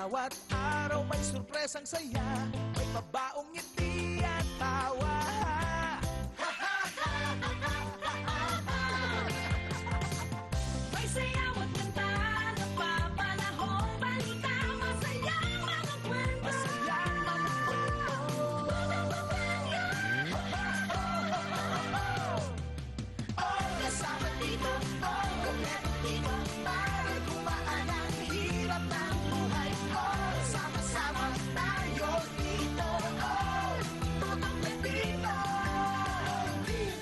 Bawat araw may surpresang saya, may pabaong ngiti at tawa. May sayaw at kanta, napapanahong balita, masayang mga kwento. Masayang mga kwento. Oh, kasama dito, oh, kompleto dito, para gumaan ang hirap ng buhay. Oh, sama-sama tayo dito, oh, tutok na dito.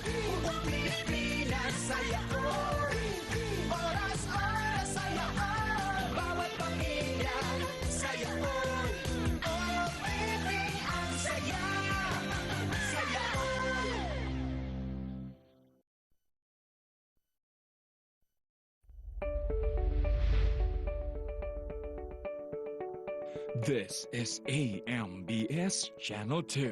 Buong Pilipinas, saya ko. Oras-oras, saya ko. Bawat pamilya, saya ko. Oh, baby, ang saya. Saya ko. This is AMBS Channel 2,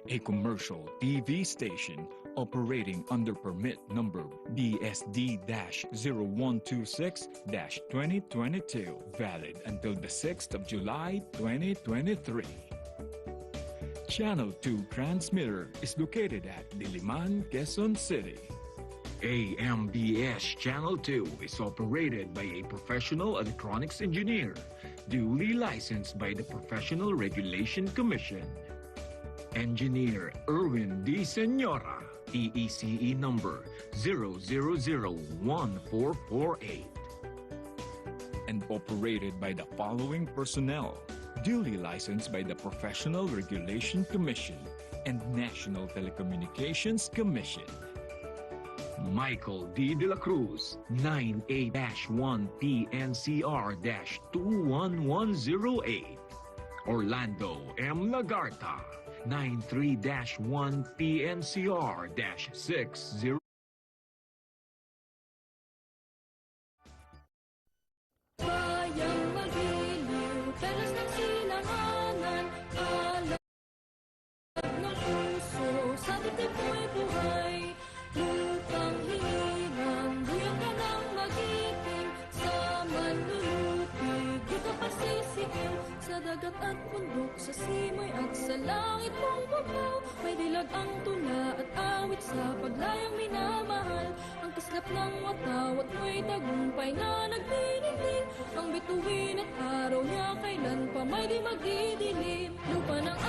a commercial TV station operating under permit number BSD-0126-2022, valid until the 6th of July 2023. Channel 2 transmitter is located at Diliman, Quezon City. AMBS Channel 2 is operated by a professional electronics engineer, duly licensed by the Professional Regulation Commission. Engineer Erwin D. Senora, TECE number 0001448. And operated by the following personnel, duly licensed by the Professional Regulation Commission and National Telecommunications Commission. Michael D. De La Cruz, 9A-1PNCR-21108. Orlando M. Lagarta, 93-1PNCR-60. Bayang magiliw, pelas ng silanganan, alam ng puso, sa dibdib mo'y buhay. Lutang hinirang, buyang ka ng magiting, sa manlulupig, di ka pasisigaw. Sa dagat at bundok, sa simoy at sa langit mong babaw, may dilag ang tula at awit sa paglayang minamahal. Ang kislap ng watawat mo'y tagumpay na nagniningning, ang bituin at araw niya kailan pa may di magdidilim. Lupa ng